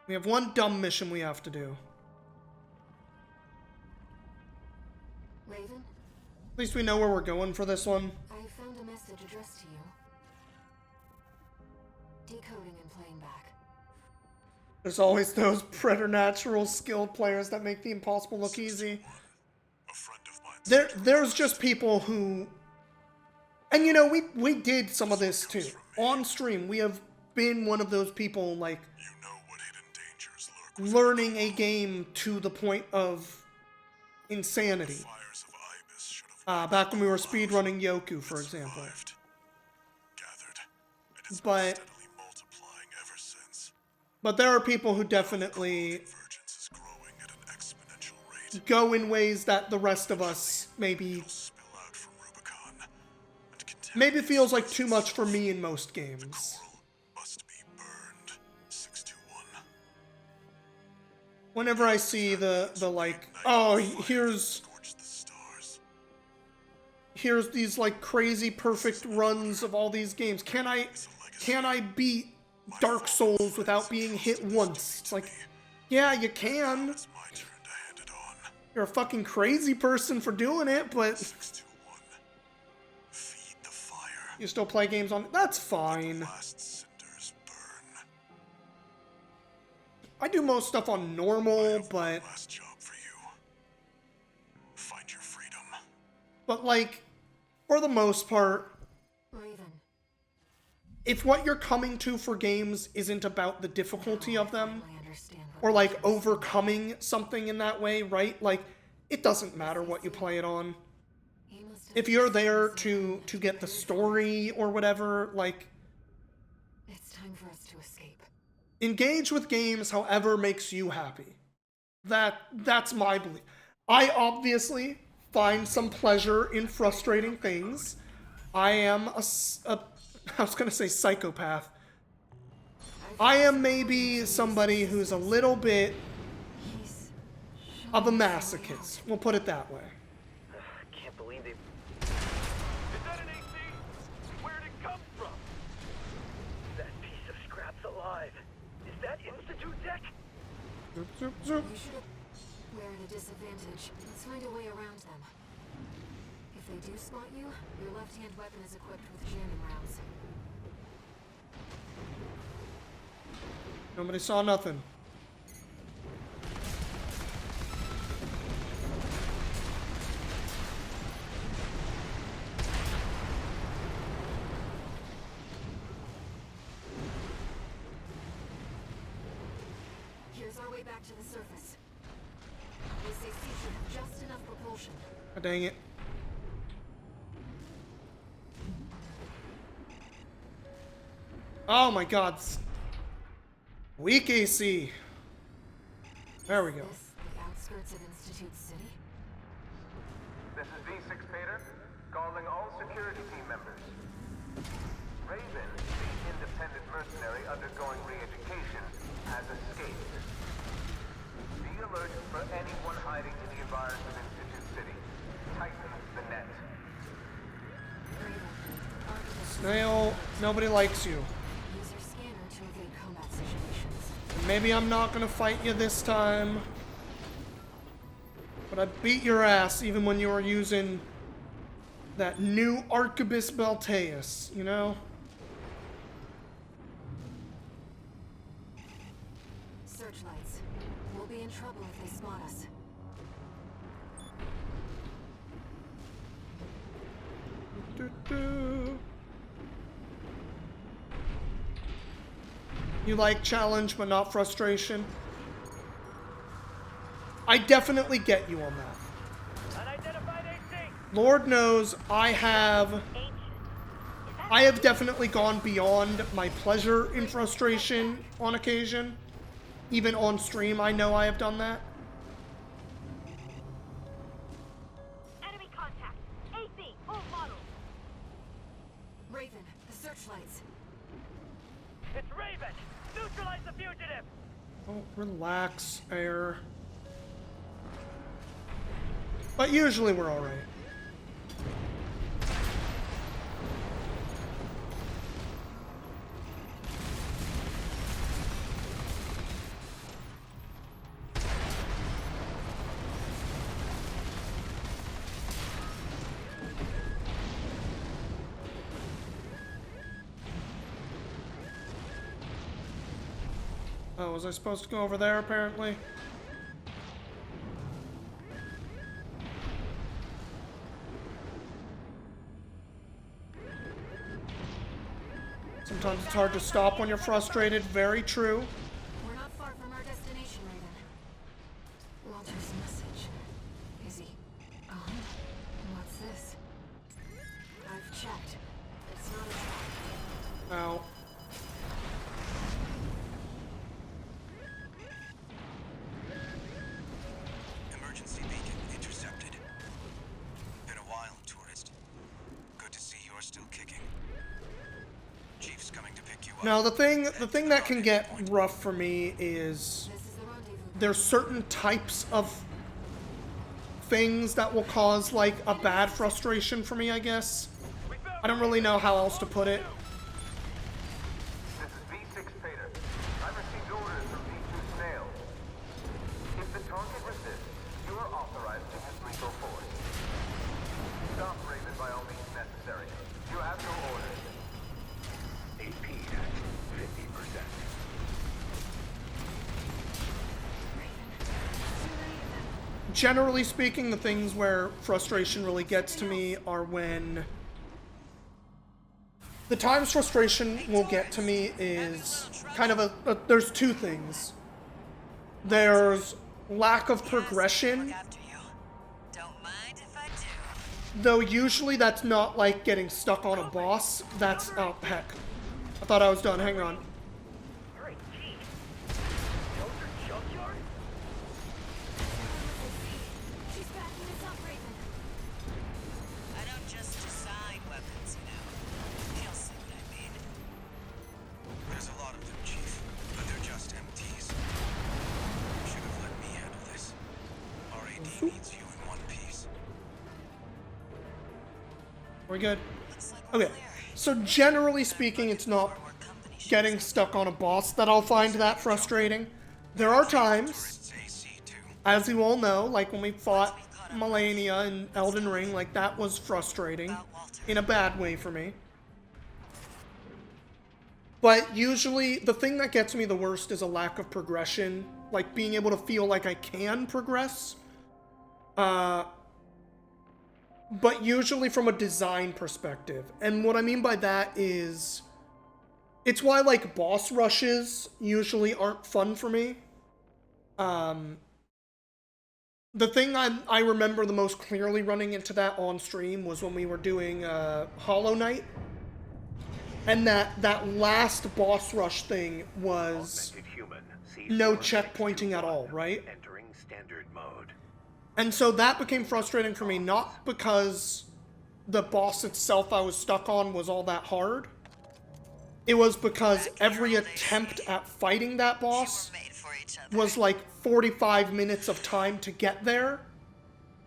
We have one dumb mission we have to do. Raven? At least we know where we're going for this one. I found a message addressed to you. Decoding and playing back. There's always those preternatural skilled players that make the impossible look easy. There's just people who... And you know, we did some of this too. On stream, we have been one of those people, like, learning a game to the point of insanity. Back when we were speedrunning Yoku, for example. But there are people who definitely go in ways that the rest of us maybe feels like too much for me in most games. Whenever I see the like, oh, here's these like crazy perfect runs of all these games. Can I beat Dark Souls without being hit once? It's like, yeah, you can. You're a fucking crazy person for doing it, but you still play games on it. That's fine. I do most stuff on normal, but like, for the most part, if what you're coming to for games isn't about the difficulty of them, or like overcoming something in that way, right? Like, it doesn't matter what you play it on. If you're there to get the story or whatever, like, it's time for us to escape. Engage with games however makes you happy. That's my belief. I obviously find some pleasure in frustrating things. I am I was gonna say psychopath. I am maybe somebody who's a little bit of a masochist. We'll put it that way. Can't believe they... Is that an AC? Where'd it come from? That piece of scrap's alive. Is that Institute Tech? Zoop, zoop, zoop. You should have... We're at a disadvantage. Let's find a way around them. If they do spot you, your left-hand weapon is equipped with jamming rounds. Nobody saw nothing. Here's our way back to the surface. This AC should have just enough propulsion. Oh, dang it. Oh my god. Weak AC. There we go. The outskirts of Institute City? This is V6 Pater, calling all security team members. Raven, the independent mercenary undergoing re-education, has escaped. Be alert for anyone hiding in the environs of Institute City. Tighten the net. Snail, nobody likes you. Use your scanner to evade combat situations. Maybe I'm not gonna fight you this time. But I beat your ass even when you were using that new Arquebus Beltaeus, you know? Searchlights. We'll be in trouble if they spot us. You like challenge but not frustration? I definitely get you on that. Unidentified AC! Lord knows I have definitely gone beyond my pleasure in frustration on occasion. Even on stream, I know I have done that. Enemy contact. AC, full model. Raven, the searchlights. It's Raven! Neutralize the fugitive! Oh, relax, Air. But usually we're alright. Oh, was I supposed to go over there, apparently? Sometimes it's hard to stop when you're frustrated. Very true. We're not far from our destination, Raven. Walter's message. Is he gone? What's this? I've checked. It's not a trap. Ow. Emergency beacon intercepted. Been a while, tourist. Good to see you're still kicking. Chief's coming to pick you up. Now, the thing that can get rough for me is This is the rendezvous. there's certain types of things that will cause, like, a bad frustration for me, I guess. I don't really know how else to put it. This is V6 Pater. I've received orders from V2 Snails. If the target resists, you are authorized to use lethal force. Stop Raven by all means necessary. You have no orders. AP at 50%. Generally speaking, the things where frustration really gets to me are when... The times frustration will get to me is kind of there's two things. There's lack of progression, After you. Don't mind if I do. though usually that's not like getting stuck on a boss. That's, oh heck. I thought I was done, hang on. You're a geek. Shelter junkyard? She's backing us up, Raven. I don't just design weapons, you know. You'll see what I mean. There's a lot of them, Chief, but they're just MTs. Should have let me handle this. RAD needs you in one piece. We're good. Looks like we're Okay, clear. so generally speaking, it's not More company should getting stuck on a boss that I'll find that frustrating. There are times, Tourists AC too. as you all know, like when we fought Melania in Elden Ring, like that was frustrating in a bad way for me. But usually, the thing that gets me the worst is a lack of progression, like being able to feel like I can progress. But usually from a design perspective. And what I mean by that is, it's why, like, boss rushes usually aren't fun for me. The thing I remember the most clearly running into that on stream was when we were doing Hollow Knight. And that last boss rush thing was Augmented human. no C4 checkpointing at all, right? Entering standard mode. And so that became frustrating for me, not because the boss itself I was stuck on was all that hard. It was because every attempt at fighting that boss made for each other. was like 45 minutes of time to get there,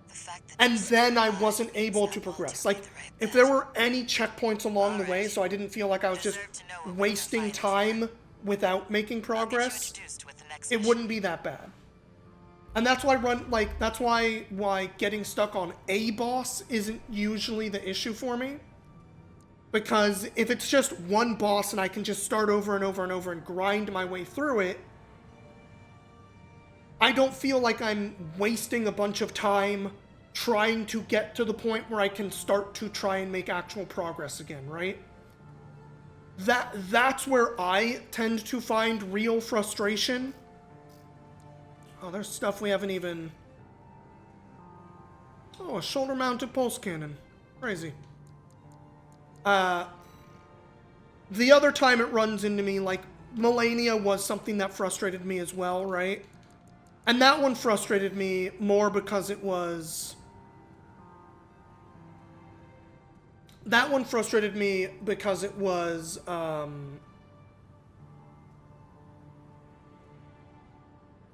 The fact that and you then I survived wasn't means able that to Walter progress. made Like, the right if bet. there were any checkpoints along the way, so I didn't feel like I was just Deserve to know what wasting we're fighting time without making I'll get you progress, introduced with the next it mission. wouldn't be that bad. And that's why getting stuck on a boss isn't usually the issue for me. Because if it's just one boss and I can just start over and over and over and grind my way through it, I don't feel like I'm wasting a bunch of time trying to get to the point where I can start to try and make actual progress again, right? That's where I tend to find real frustration. Oh, there's stuff we haven't even... Oh, a shoulder-mounted pulse cannon. Crazy. The other time it runs into me, like, Melania was something that frustrated me as well, right? And that one frustrated me more because it was... That one frustrated me because it was,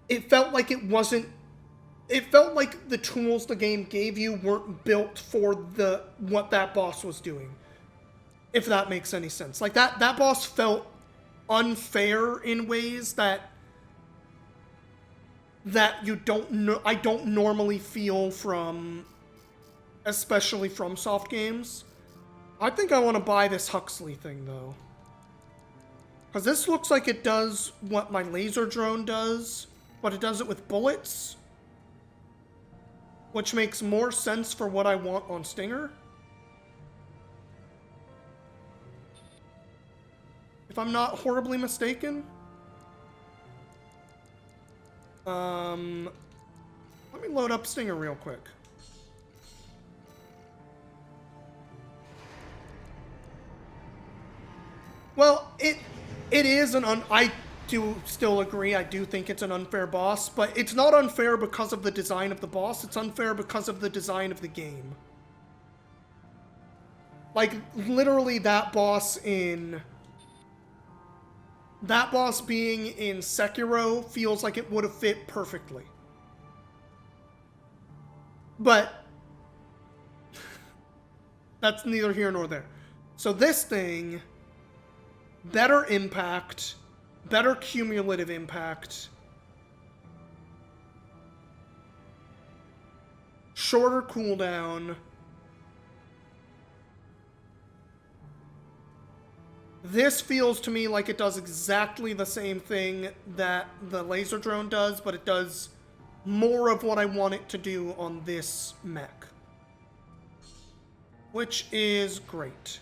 it felt like it wasn't... It felt like the tools the game gave you weren't built for what that boss was doing. If that makes any sense. Like, that boss felt unfair in ways that you don't know, I don't normally feel from, especially from soft games. I think I want to buy this Huxley thing, though. Because this looks like it does what my laser drone does, but it does it with bullets. Which makes more sense for what I want on Stinger. If I'm not horribly mistaken. Let me load up Stinger real quick. Well, it is I do still agree. I do think it's an unfair boss, but it's not unfair because of the design of the boss. It's unfair because of the design of the game. Like, literally that boss being in Sekiro feels like it would have fit perfectly. But that's neither here nor there. So this thing, better impact, better cumulative impact, shorter cooldown. This feels to me like it does exactly the same thing that the laser drone does, but it does more of what I want it to do on this mech. Which is great.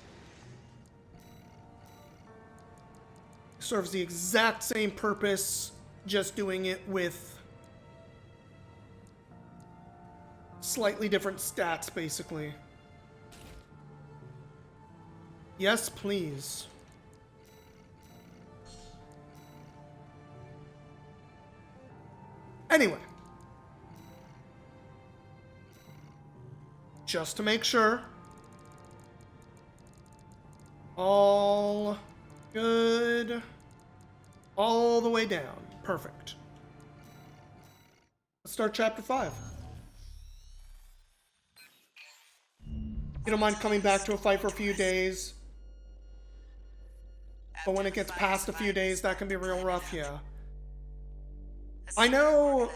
Serves the exact same purpose, just doing it with slightly different stats, basically. Yes, please. Anyway. Just to make sure. All good. All the way down. Perfect. Let's start chapter 5. You don't mind coming back to a fight for a few days. But when it gets past a few days, that can be real rough, yeah. I know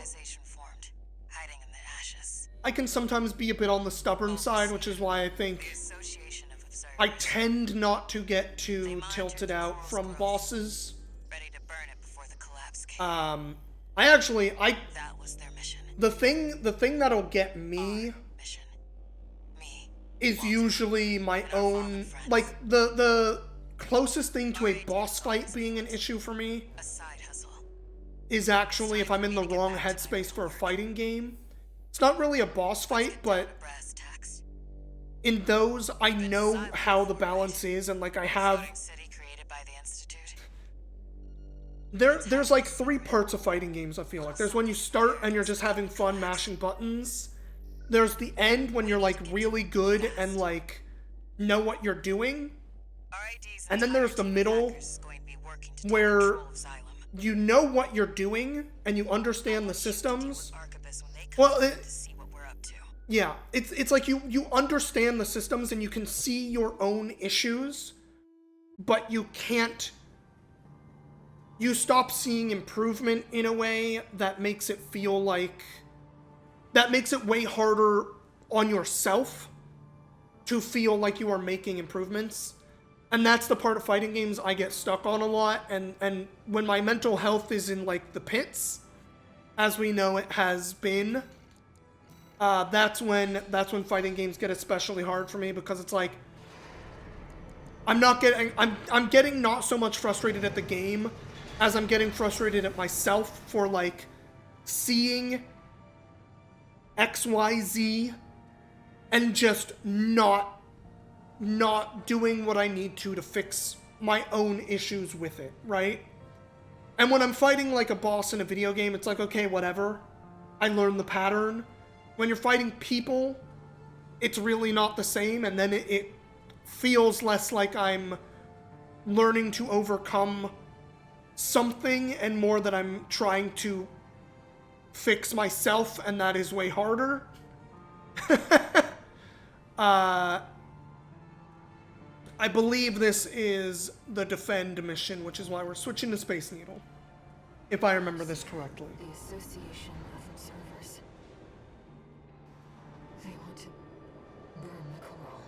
I can sometimes be a bit on the stubborn side, which is why I think I tend not to get too tilted out from bosses. The thing that'll get me is usually my own, like, the closest thing to a boss fight being an issue for me is actually if I'm in the wrong headspace for a fighting game. It's not really a boss fight, but in those, I know how the balance is, and, like, I have... There's like 3 parts of fighting games, I feel like. There's when you start and you're just having fun mashing buttons. There's the end when you're, like, really good and, like, know what you're doing. And then there's the middle where you know what you're doing and you understand the systems. Well, yeah, it's like you understand the systems and you can see your own issues, but you can't... You stop seeing improvement in a way that makes it feel like... That makes it way harder on yourself to feel like you are making improvements. And that's the part of fighting games I get stuck on a lot. And when my mental health is in, like, the pits, as we know it has been, that's when fighting games get especially hard for me, because it's like I'm getting not so much frustrated at the game as I'm getting frustrated at myself for, like, seeing XYZ and just not doing what I need to fix my own issues with it, right? And when I'm fighting, like, a boss in a video game, it's like, okay, whatever. I learned the pattern. When you're fighting people, it's really not the same, and then it feels less like I'm learning to overcome something and more that I'm trying to fix myself, and that is way harder. I believe this is the Defend mission, which is why we're switching to Space Needle, if I remember this correctly. The Association of Observers. They want to burn the coral.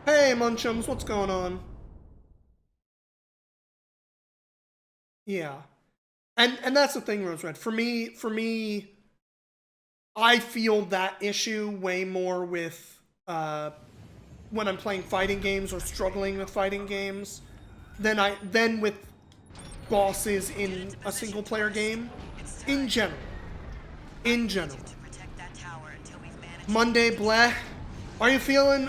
Hey, Munchums, what's going on? Yeah. And that's the thing, Rose Red. For me, I feel that issue way more with when I'm playing fighting games or struggling with fighting games than with bosses in a single player game. In general. In general. To protect that tower until we've managed Monday bleh. Are you feeling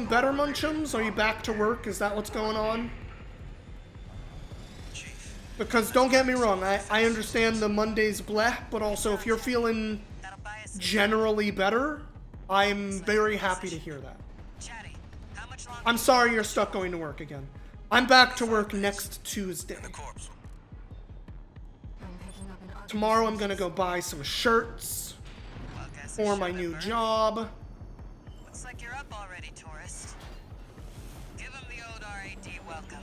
better, Munchums? Are you back to work? Is that what's going on? Chief, Because don't get me wrong, I understand the Monday's bleh, but also if you're feeling that'll buy us generally better, I'm very happy to hear that. Chatty. How much longer? I'm sorry you're stuck going to work again. I'm back to work next Tuesday. the corpse. I'm picking up an arc. Tomorrow I'm gonna go buy some shirts Well, guess for I my showed new them, job. Looks like you're up already, tourist. Give him the old RAD welcome.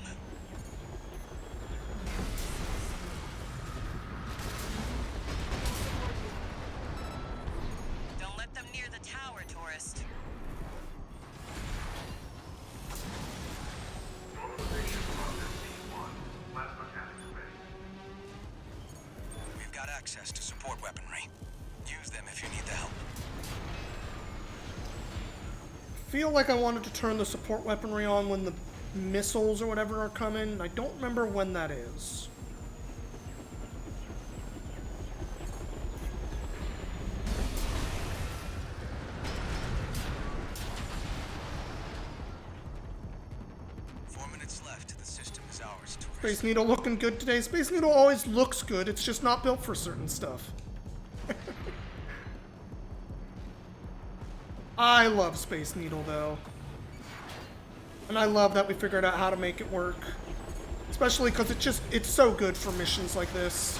Don't let them near the tower, tourist. We've got access to support weaponry. Use them if you need the help. Feel like I wanted to turn the support weaponry on when the missiles or whatever are coming. I don't remember when that is. The system is ours, tourist. Space Needle looking good today. Space Needle always looks good, it's just not built for certain stuff. I love Space Needle though. And I love that we figured out how to make it work. Especially because it's so good for missions like this.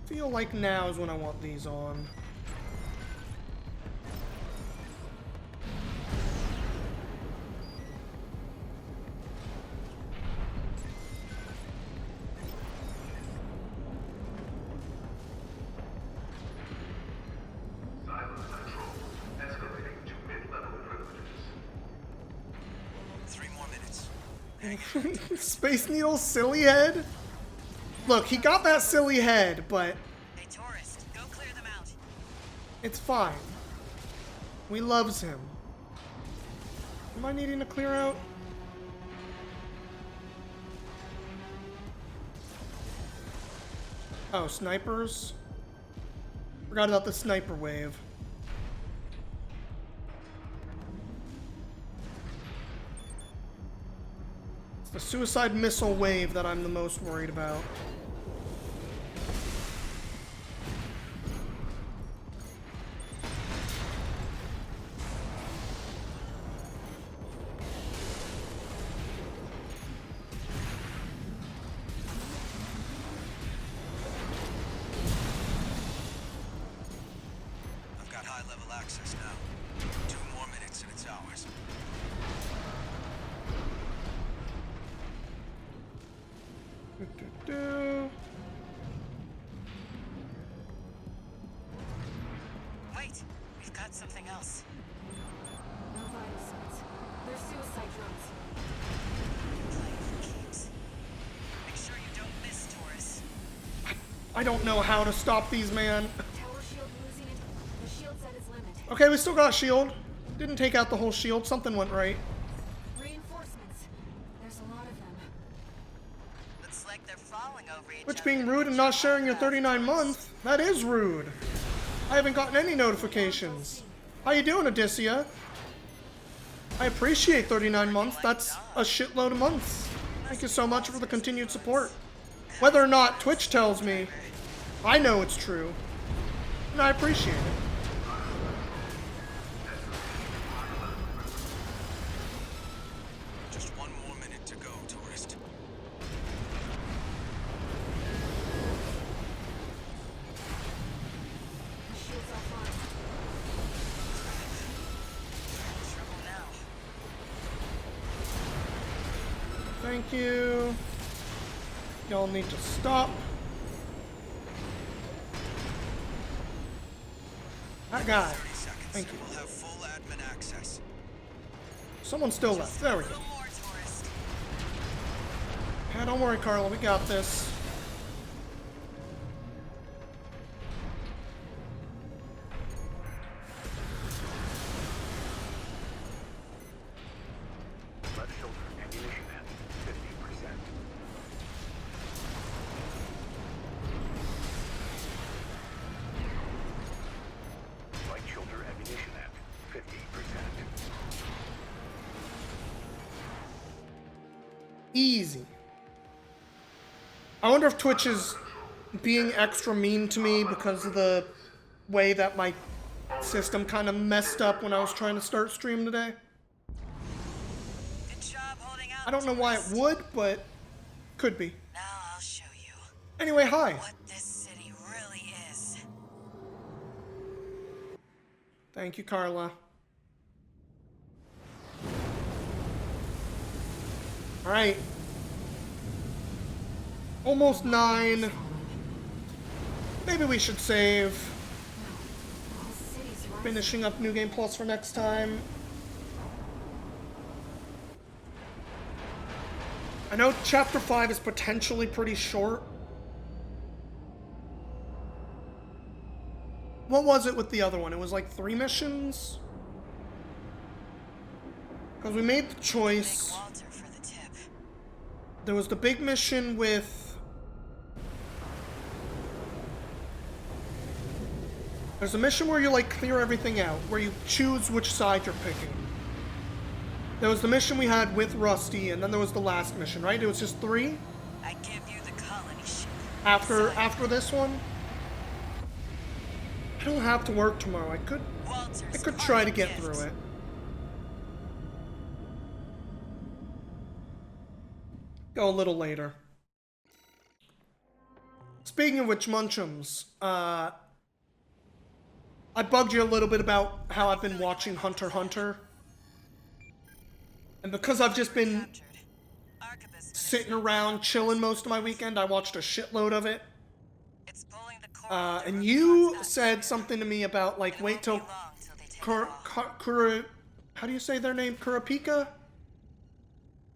Feel like now is when I want these on. Silence control. Escalating to mid-level privileges. 3 more minutes. Space Needle silly head? Look, he got that silly head, but Hey, tourist, go clear them out. it's fine. We loves him. Am I needing to clear out? Oh, snipers? Forgot about the sniper wave. It's the suicide missile wave that I'm the most worried about. I've got high-level access now. 2 more minutes and it's ours. Wait, we've got something else. No vital signs. They're suicide drones. Playing for keeps. Make sure you don't miss, tourist. I don't know how to stop these, man. Tower shield losing it. The shield's at its limit. Okay, we still got a shield. Didn't take out the whole shield. Something went right. Reinforcements. There's a lot of them. Looks like they're falling over each Which other. being rude and not sharing your 39 month, that is rude. I haven't gotten any notifications. How you doing, Odysseia? I appreciate 39 months. That's a shitload of months. Thank you so much for the continued support. Whether or not Twitch tells me, I know it's true. And I appreciate it. Just 1 more minute to go, tourist. The shield's offline. Trouble now. Thank you. Y'all need to stop. That guy. 30 seconds. Thank you. We'll have full admin access. Someone still left. There we A go. little more, tourist. Yeah, don't worry, Carla. We got this. Left shoulder ammunition at 50%. Right shoulder ammunition at 50%. Easy. I wonder if Twitch is being extra mean to me because of the way that my system kind of messed up when I was trying to start stream today. Good job holding out. I don't know why it tourist. would, but could be. Now I'll show you Anyway, hi. what this city really is. Thank you, Carla. All right. Almost 9. Maybe we should save. The whole city's rising. Finishing up New Game Plus for next time. I know Chapter 5 is potentially pretty short. What was it with the other one? It was like 3 missions? Because we made the Thank choice. Walter for the tip. There was the big mission with... There's a mission where you like clear everything out, where you choose which side you're picking. There was the mission we had with Rusty, and then there was the last mission, right? It was just 3 I give you the colony ship. after this one. I don't have to work tomorrow. I could Walter's try to parting get gift. through it. Go a little later. Speaking of which, Munchums, I bugged you a little bit about how I've been watching Hunter x Hunter. And because I've just been Captured. Arquebus finished sitting up. around chilling most of my weekend, I watched a shitload of it. It's pulling the cord And to you Rubicon's said atmosphere. something to me about, like, It wait won't till be long till they take it all. how do you say their name? Kurapika?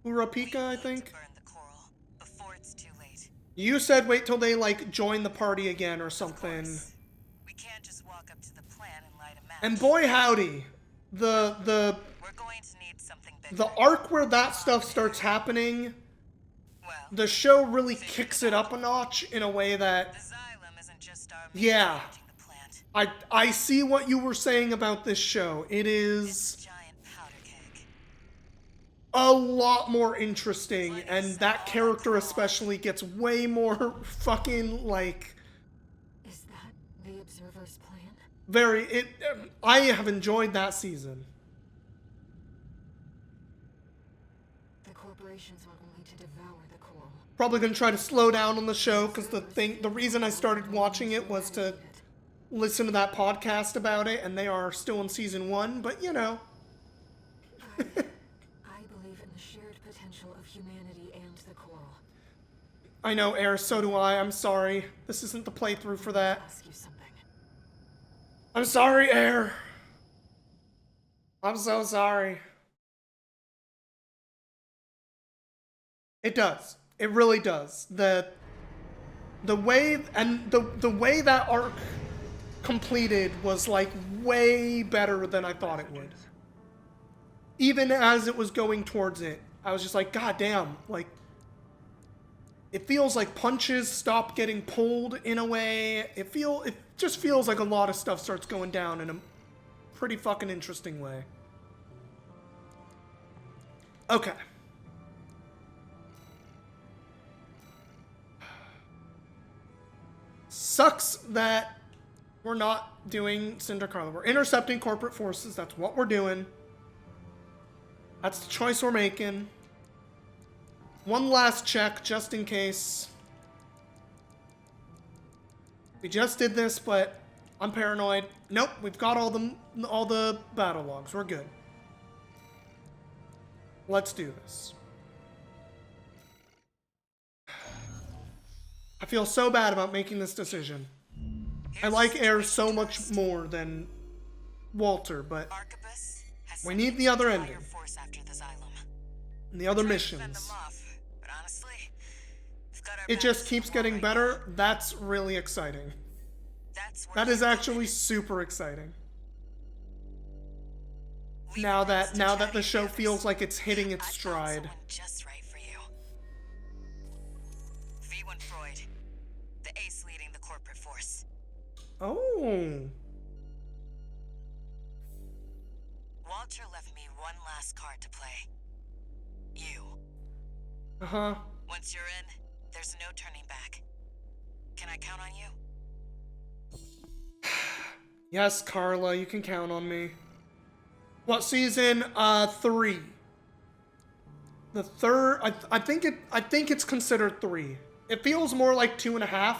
Kurapika, I We need think. to burn the coral before it's too late. You said wait till they, like, join the party again or something. Of course. We can't just walk up to the plant and light a match. And boy howdy, the We're going to need something bigger. the arc where that stuff starts happening, Well, the show really kicks it up a notch in a way that the xylem isn't just our Yeah. manipulating the plant. I see what you were saying about this show. It It's is a giant powder keg. a lot more interesting, and that character especially gets way more fucking, like, Is that the Observer's plan? I have enjoyed that season. The corporations want only to devour the coral. Probably gonna try to slow down on the show, because the reason I started watching it was to listen to that podcast about it, and they are still in season 1, but you know. I believe in the shared potential of humanity and the coral. I know, Air, so do I. I'm sorry. This isn't the playthrough for that. Ask you something. I'm sorry, Air. I'm so sorry. It does. It really does. The way the way that arc completed was like way better than I thought it would. Even as it was going towards it, I was just like, God damn, like it feels like punches stop getting pulled in a way. It just feels like a lot of stuff starts going down in a pretty fucking interesting way. Okay. Sucks that we're not doing Cinder Carla. We're intercepting corporate forces. That's what we're doing. That's the choice we're making. One last check, just in case. We just did this, but I'm paranoid. Nope, we've got all the battle logs. We're good. Let's do this. I feel so bad about making this decision. I like Air so much more than Walter, but Arquebus has we sent need the other entire ending. force after the Xylem. And the other Tried to fend missions. them off, but honestly, we've got our It backs just to keeps the wall getting right better. now. That's really exciting. That's where That is you come actually in. super exciting. We've Now raised that a the giant show canvas. feels like it's hitting I its found stride. someone just right for you. V1 Freud, the ace leading the corporate force. Oh. Walter left me one last card to play. You. Uh-huh. Once you're in, there's no turning back. Can I count on you? Yes, Carla, you can count on me. What season? 3. The third, I think it's considered 3. It feels more like 2.5.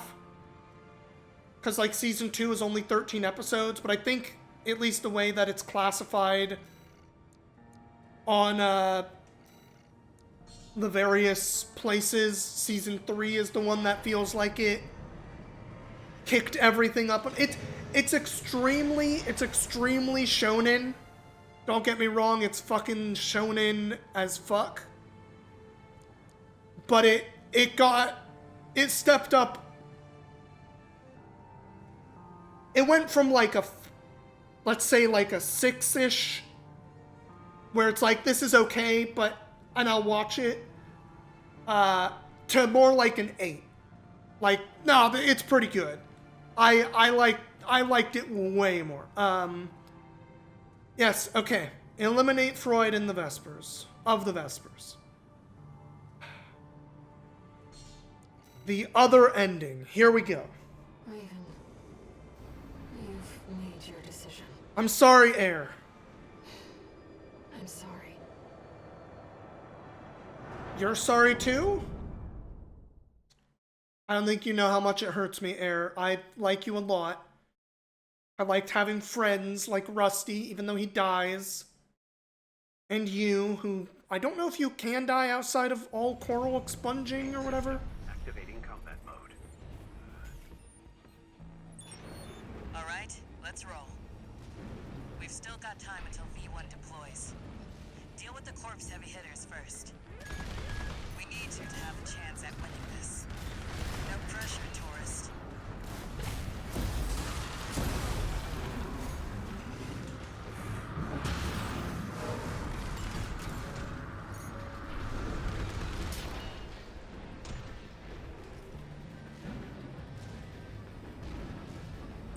Because like season 2 is only 13 episodes, but I think at least the way that it's classified on the various places, season 3 is the one that feels like it kicked everything up. It's extremely shonen. Don't get me wrong, it's fucking shonen as fuck. But it stepped up. It went from like let's say like a 6-ish, where it's like, this is okay, and I'll watch it, to more like an 8. Like, no, it's pretty good. I liked it way more. Yes, okay. Eliminate Freud in the Vespers. Of the Vespers. The other ending. Here we go. Raven, you've made your decision. I'm sorry, Air. I'm sorry. You're sorry too? I don't think you know how much it hurts me, Air. I like you a lot. I liked having friends like Rusty, even though he dies. And you, who... I don't know if you can die outside of all coral expunging or whatever. Activating combat mode. Alright, let's roll. We've still got time until V1 deploys. Deal with the corpse heavy hitters first. We need you to have a chance at winning this. No pressure, tourist.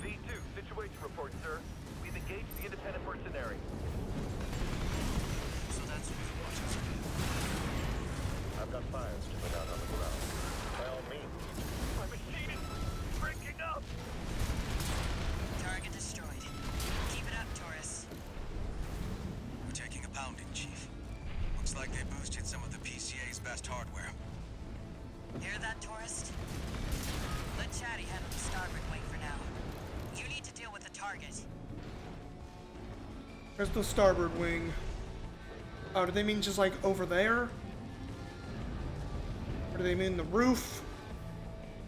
V2, situation report, sir. We've engaged the independent mercenary. So that's who you're watching for. I've got fires to put out on the ground. By all means. My machine is breaking up! Target destroyed. Keep it up, tourist. We're taking a pounding, Chief. Looks like they boosted some of the PCA's best hardware. Hear that, tourist? Let Chatty handle the starboard wing for now. You need to deal with the target. There's the starboard wing. Oh, do they mean just like over there? Or do they mean the roof?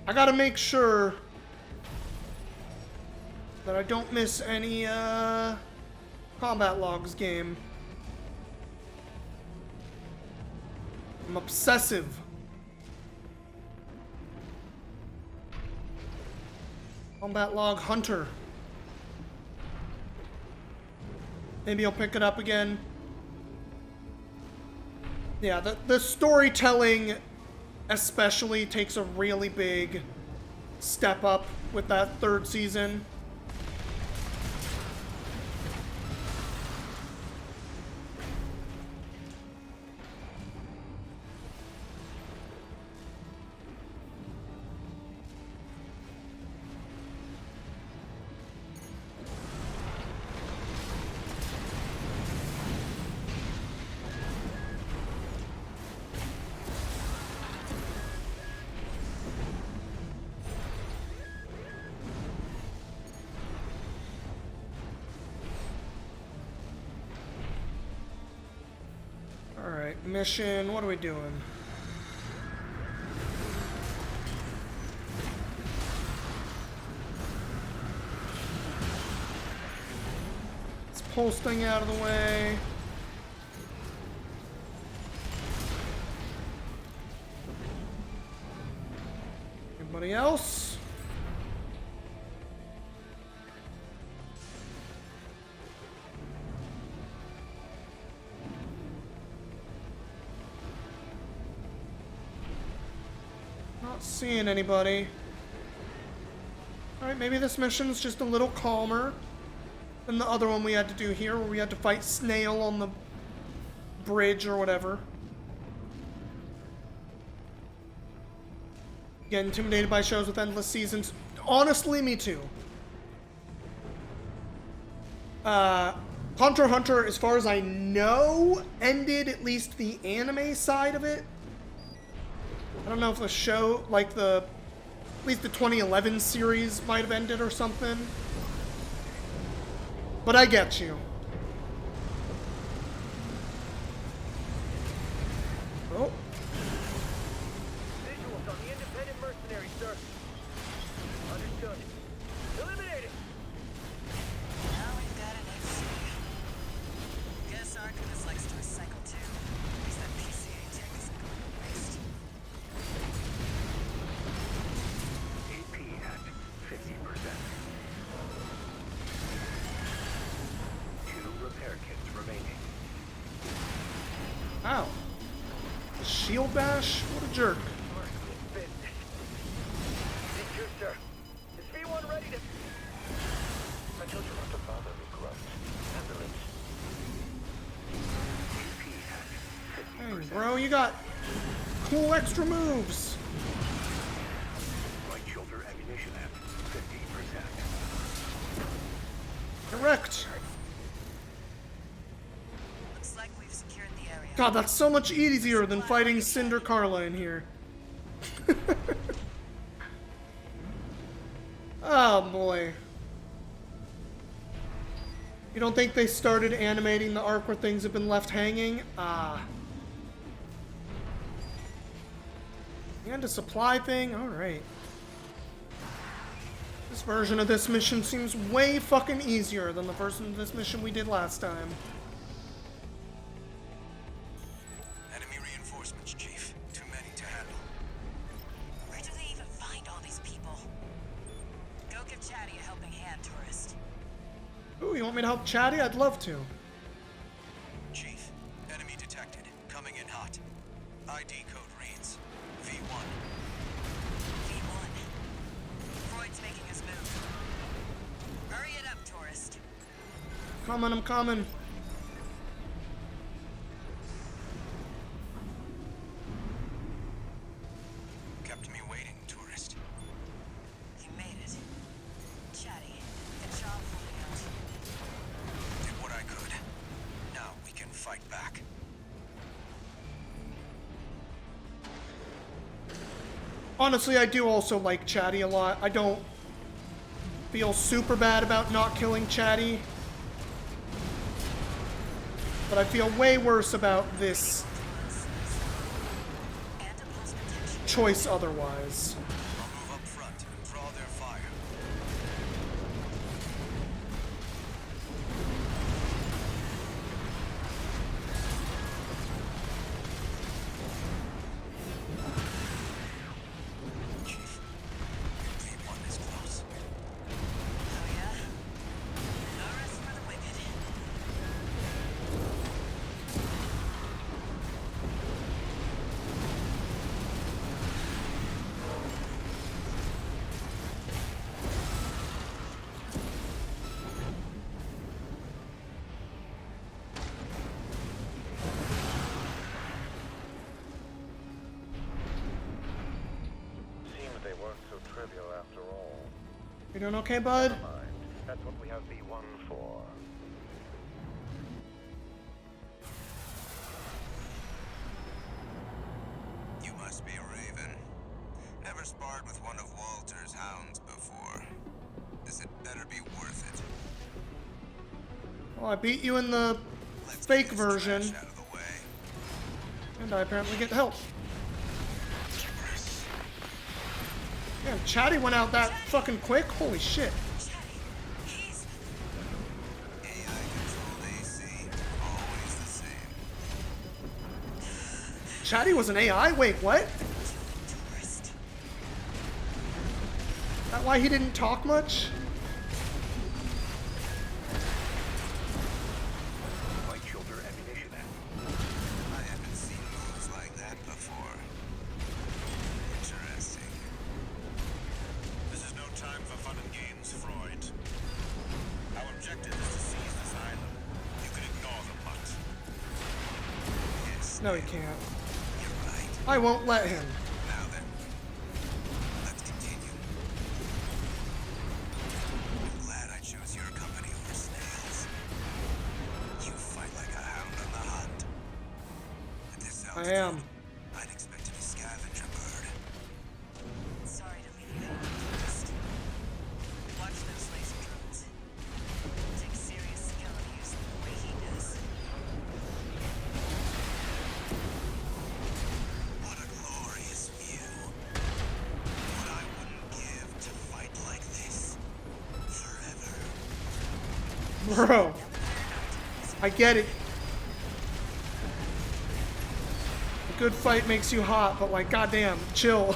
I gotta make sure that I don't miss any combat logs game. I'm obsessive. Combat log hunter. Maybe I'll pick it up again. Yeah, the storytelling especially takes a really big step up with that 3rd season. Mission, what are we doing? pulse thing out of the way. Anybody else? Not seeing anybody. Alright, maybe this mission's just a little calmer than the other one we had to do here, where we had to fight Snail on the bridge or whatever. Get intimidated by shows with endless seasons. Honestly, me too. Hunter x Hunter, as far as I know, ended at least the anime side of it. I don't know if the show, like at least the 2011 series might have ended or something. But I get you. Oh. Visuals on the independent mercenary, sir. Understood. Eliminated. Now we've got an XC. Guess Archivist likes to recycle too. At least that PCA tech isn't going to waste. AP at 50%. 2 repair kits remaining. Ow. A shield bash? What a jerk. Business. D2, sir. Is V1 ready to... I told you not to bother me, Grunt. Ambulance. AP at 50%. Dang, bro, you got cool extra moves. Right shoulder ammunition at 50%. Correct. Looks like we've secured the area. God, that's so much easier than fighting Cinder Carla in here. Oh boy. You don't think they started animating the arc where things have been left hanging? Ah. And a supply thing? Alright. This version of this mission seems way fucking easier than the version of this mission we did last time. Enemy reinforcements, Chief. Too many to handle. Where do they even find all these people? Go give Chatty a helping hand, tourist. Ooh, you want me to help Chatty? I'd love to. Chief, enemy detected. Coming in hot. ID code reads V1. V1. Freud's making his move. Hurry it up, tourist. Coming, I'm coming. Kept me waiting, tourist. You made it. Chatty, good job holding out. Did what I could. Now we can fight back. Honestly, I do also like Chatty a lot. I don't feel super bad about not killing Chatty. But I feel way worse about this And a pulse protection. choice otherwise. I'll move up front and draw their fire. Chief, V1 is close. Oh yeah? No rest for the wicked. Seemed they weren't so trivial after all. You doing okay, bud? Mind. That's what we have V1 for. You must be Raven. Never sparred with one of Walter's hounds before. This had better be worth it. Well, I beat you in the Let's fake get this version, trash out of the way. and I apparently get help. Man, Chatty went out that fucking quick? Holy shit. Chatty, he's... AI control Chatty was an AI? Wait, what? Tourist. Is that why he didn't talk much? Light shoulder ammunition. I haven't seen moves like that before. Interesting. This is no time for fun and games, Freud. Our objective is to seize this island. You can ignore the butt. Yes, No, he can't. you're right. I won't let him. Now then, let's continue. I'm glad I chose your company over Snail's. You fight like a hound on the hunt. At this I altitude, am. I'd expect to be scavenger bird. Sorry to leave you hanging, tourist. Watch those laser drones. Take serious skill to use them the way he does. What a glorious view. What I wouldn't give to fight like this forever. Bro. I get it. A good fight makes you hot, but like, goddamn, chill.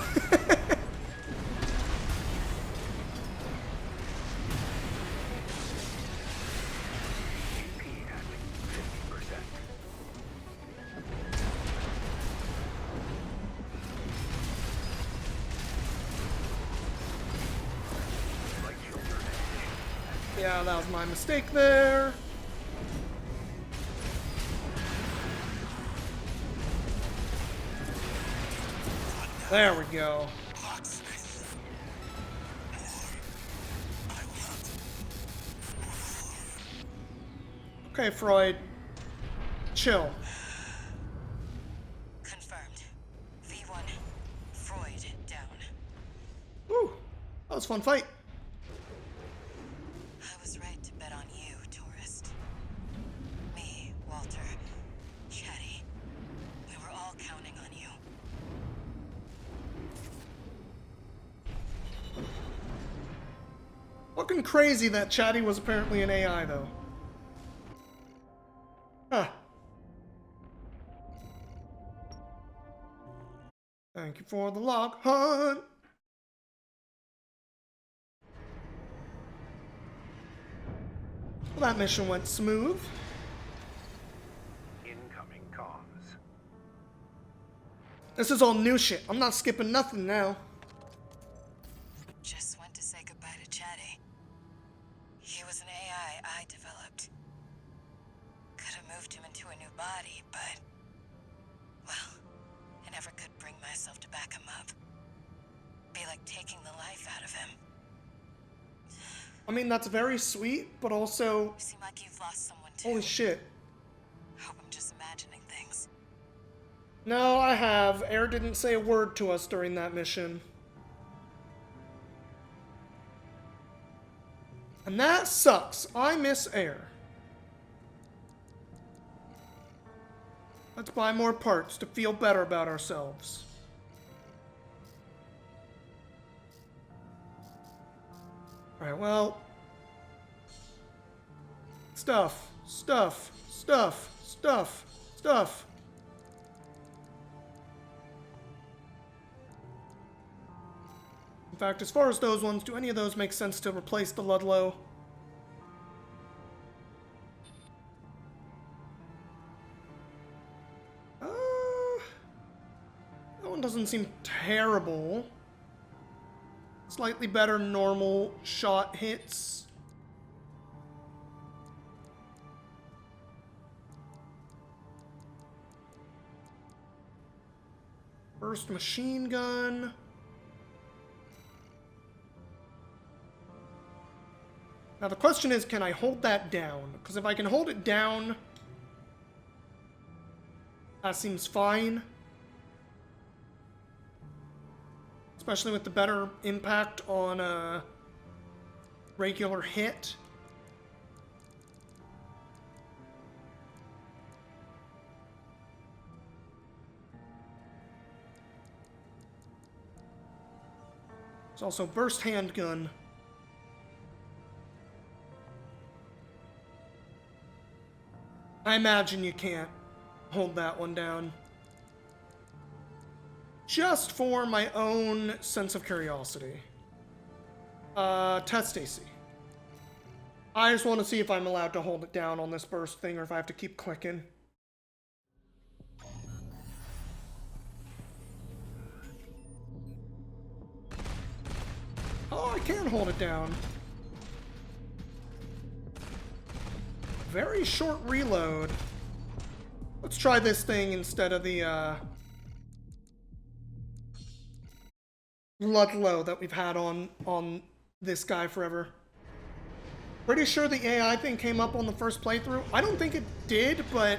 AP at 50%. Light shoulder ammunition. Yeah, that was my mistake there. There we go. Locksmith. Okay, Freud. Chill. Confirmed. V1. Freud down. Woo. That was a fun fight. I was right to bet on you, tourist. Me, Walter, Chatty. We were all counting on you. Fucking crazy that Chatty was apparently an AI, though. Huh. Thank you for the log hunt. Well, that mission went smooth. Incoming comms. This is all new shit. I'm not skipping nothing now. Just went to say goodbye to Chatty. He was an AI I developed. Could have moved him into a new body, but... well, I never could bring myself to back him up. Be like taking the life out of him. I mean, that's very sweet, but also, You seem like you've lost someone too. holy shit. Hope I'm just imagining things. No, I have. Air didn't say a word to us during that mission. And that sucks. I miss Air. Let's buy more parts to feel better about ourselves. Alright, well... Stuff. In fact, as far as those ones, do any of those make sense to replace the Ludlow? That one doesn't seem terrible. Slightly better normal shot hits. Burst machine gun. Now the question is, can I hold that down? Because if I can hold it down, that seems fine. Especially with the better impact on a regular hit. There's also burst handgun. I imagine you can't hold that one down. just for my own sense of curiosity. Test AC. I just want to see if I'm allowed to hold it down on this burst thing or if I have to keep clicking. Oh, I can hold it down. Very short reload. Let's try this thing instead of the, Ludlow that we've had on this guy forever. Pretty sure the AI thing came up on the first playthrough. I don't think it did, but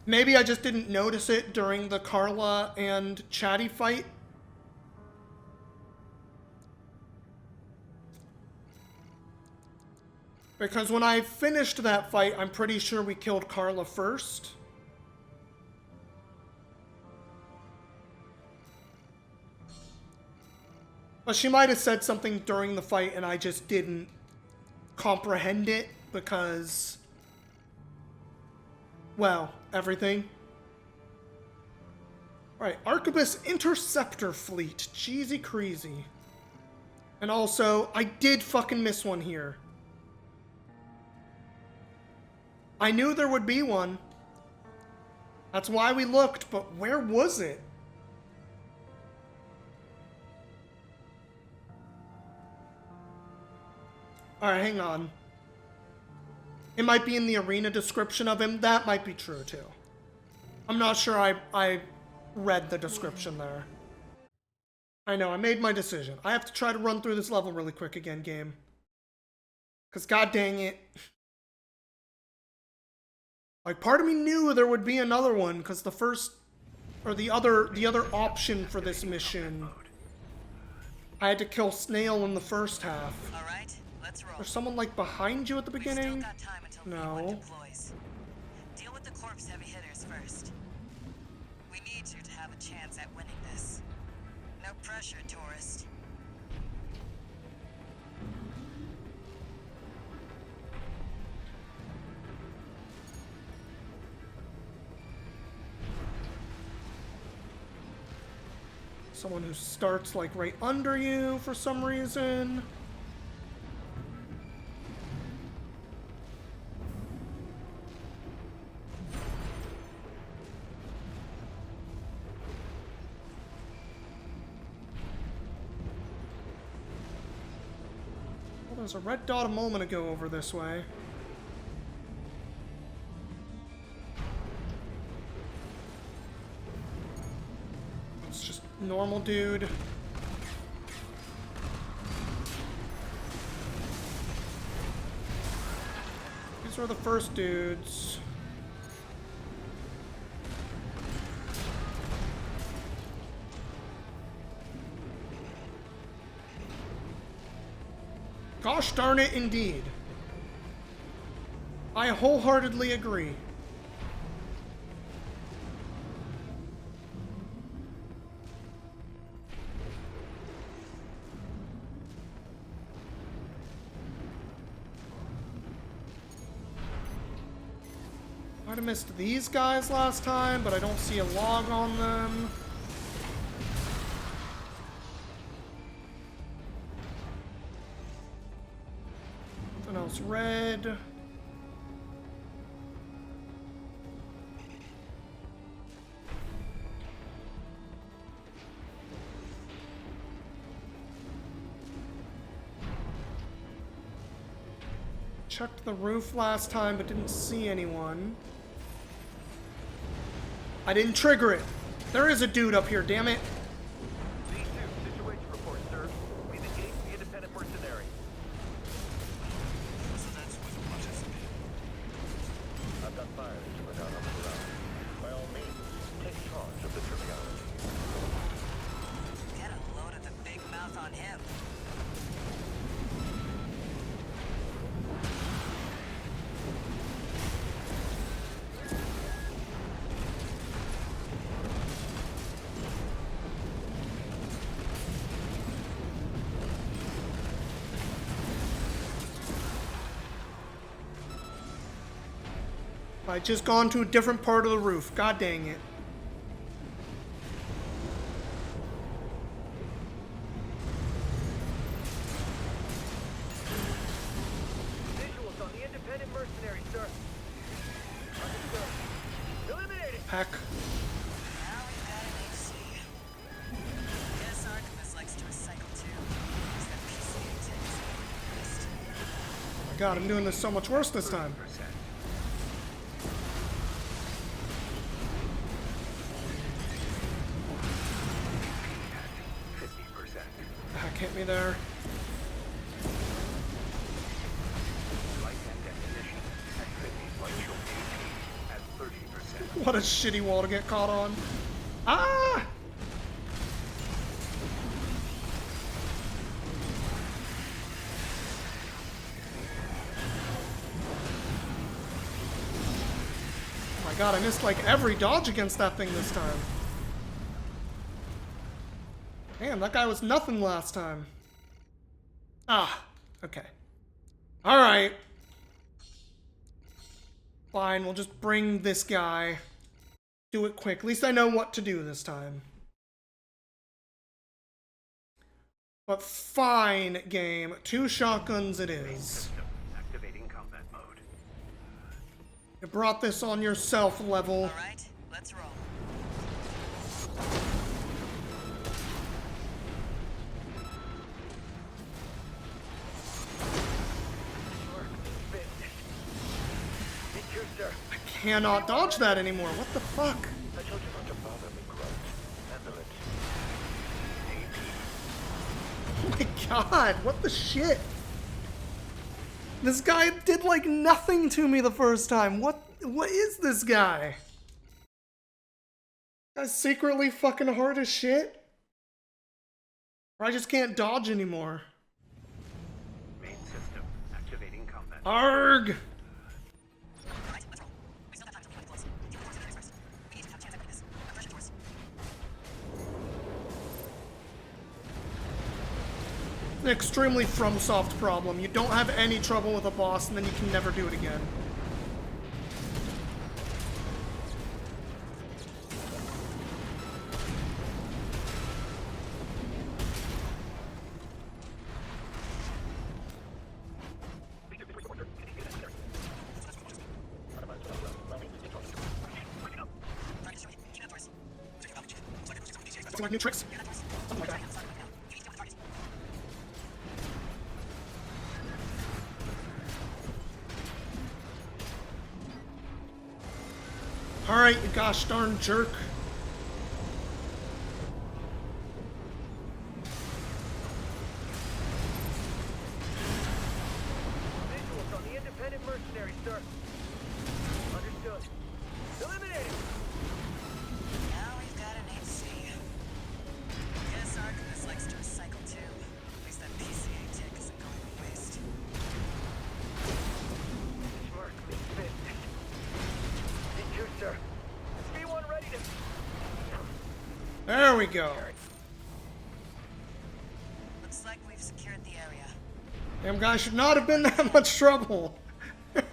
maybe I just didn't notice it during the Carla and Chatty fight. Because when I finished that fight, I'm pretty sure we killed Carla first. But she might have said something during the fight and I just didn't comprehend it because, well, everything. Alright, Arquebus Interceptor Fleet. Cheesy crazy. And also, I did fucking miss one here. I knew there would be one. That's why we looked, but where was it? Alright, hang on. It might be in the arena description of him. That might be true, too. I'm not sure I read the description there. I know, I made my decision. I have to try to run through this level really quick again, game. Because god dang it. Like, part of me knew there would be another one, because the first... Or the other option for this mission... I had to kill Snail in the first half. Alright, let's roll. There's someone, like, behind you at the We've beginning? still got time until No. V1 deploys. Deal with the corpse heavy hitters first. We need you to have a chance at winning this. No pressure, tourist. Someone who starts, like, right under you for some reason. Well, there's a red dot a moment ago over this way. It's just normal dude. These were the first dudes. Gosh darn it, indeed. I wholeheartedly agree. Might have missed these guys last time, but I don't see a log on them. Nothing else red. Checked the roof last time, but didn't see anyone. I didn't trigger it. There is a dude up here, damn it. D2, situation report, sir. We've engaged the independent mercenary. So that's what brought us in. I've got fires to put out on the ground. By all means, take charge of the triviality. Get a load of the big mouth on him. I just gone to a different part of the roof. God dang it. Heck. Now we've got an HC. Guess Artemis likes to recycle too. Use that PCA tech as a waste. Oh my god, I'm doing this so much worse this time. 50%. Heck, hit me there. Light and definition at 50. Partial AP at 30%. What a shitty wall to get caught on. Ah! Oh my god, I missed like every dodge against that thing this time. Damn, that guy was nothing last time. Ah, okay. Alright. Fine, we'll just bring this guy. Do it quick. At least I know what to do this time. But fine, game. 2 shotguns it is. System activating combat mode. You brought this on yourself, level. All right, let's roll. Cannot dodge that anymore. What the fuck? I told you not to bother me, Grunt. Handle it. AP. Oh my god, what the shit? This guy did like nothing to me the first time. What is this guy? Guy's secretly fucking hard as shit? Or I just can't dodge anymore. Main system activating combat. Arg! All right, let's roll. We still got time till we close. Get the force in first. We need to have a chance at winning this. I'm pushing towards. An extremely FromSoft problem. You don't have any trouble with a boss, and then you can never do it again. Like new tricks. Something like that. Alright, you gosh darn jerk. Visuals on the independent mercenary, sir. Understood. Eliminated! Now we've got an HC. Guess Artemis likes to recycle too. At least that PCA tech isn't going to waste. Smart, fit. Need you, sir. V1 ready to... There we go. Looks like we've secured the area. Damn guy should not have been that much trouble. Enemy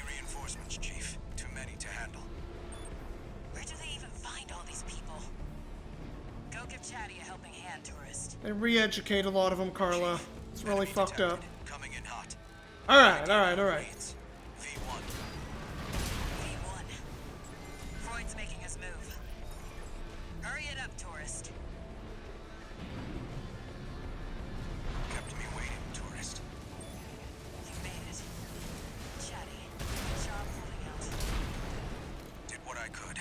reinforcements, Chief. Too many to handle. Where do they even find all these people? Go give Chatty a helping hand, tourist. They re-educate a lot of them, Carla. It's really Enemy fucked up. detected. Coming in hot. Alright. Leads. V1. V1. Freud's making his move. Hurry it up, tourist. Kept me waiting, tourist. You made it. Chatty, good job holding out. Did what I could.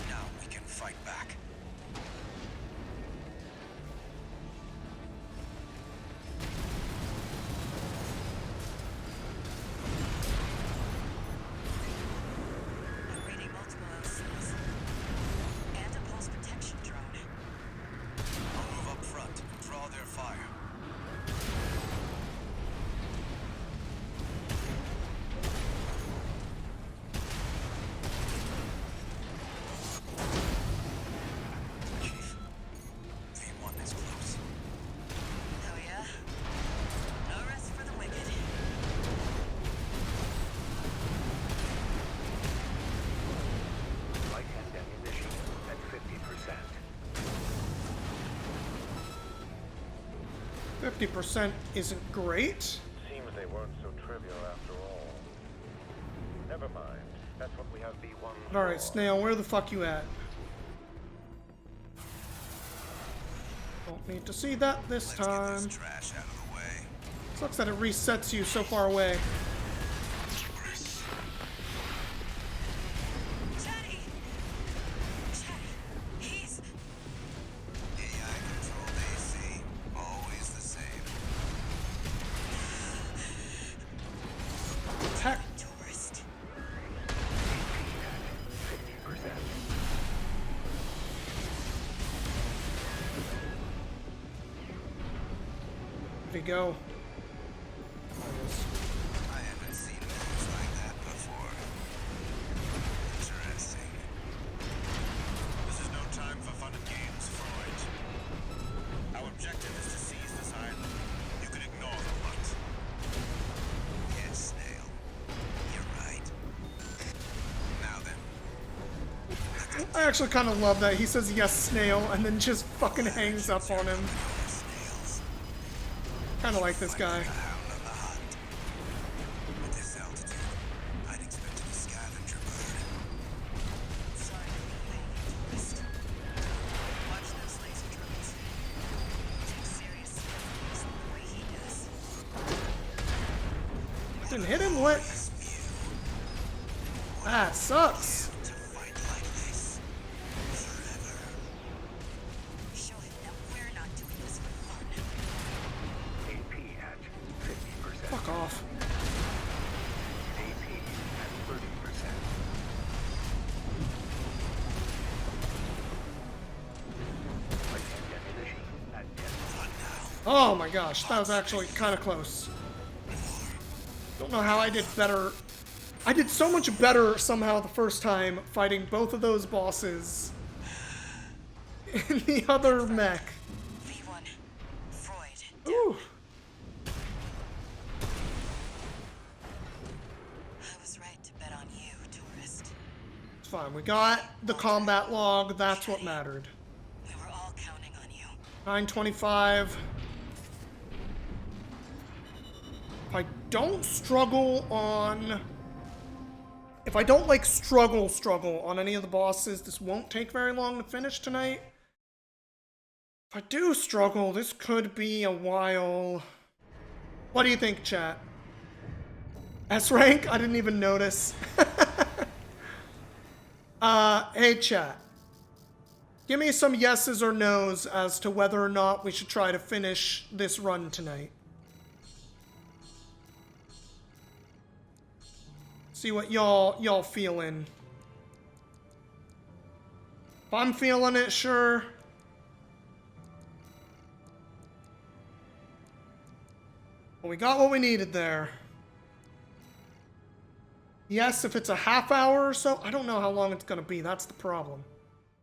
Now we can fight back. I'm reading multiple LCs. And a pulse protection drone. I'll move up front. Draw their fire. Chief, V1 is close. Oh yeah? No rest for the wicked. Light and ammunition at 50%. 50% isn't great. Seems they weren't so trivial after all. Never mind. That's what we have B1 Alright, for. Snail, where the fuck you at? Don't need to see that this Let's get time. this trash out of the way. Sucks that it resets you so far away. Chatty! Chatty, he's... AI controlled AC, always the same. Heck. Tourist. There we go. I haven't seen moves like that before. Interesting. This is no time for fun and games, Freud. Our objective is to seize this island. You can ignore the what. Yes, Snail. You're right. Now then. I actually kind of love that. He says yes, Snail, and then just fucking hangs up on him. Snails. Kind of like this guy. The hound on the hunt. At this altitude, I'd expect a scavenger bird. Sorry to be late, tourist. Watch those laser drones. Take serious skills the way he does. Didn't hit him? What? That sucks. To fight like this. Forever. Show him that we're not doing this for fun. AP at 50%. Fuck off. AP at 30%. Light ammunition at 10%. Oh my gosh, that was actually kind of close. Don't know how I did better. I did so much better somehow the first time fighting both of those bosses in the other mech. V1, Freud. Ooh. I was right to bet on you, tourist. It's fine. We got the combat log. That's what mattered. We were all counting on you. 925. If I don't struggle on... If I don't, like, struggle on any of the bosses, this won't take very long to finish tonight. If I do struggle, this could be a while. What do you think, chat? S rank? I didn't even notice. Hey, chat. Give me some yeses or nos as to whether or not we should try to finish this run tonight. See what y'all feeling. If I'm feeling it, sure. Well, we got what we needed there. Yes, if it's a half hour or so, I don't know how long it's gonna be. That's the problem.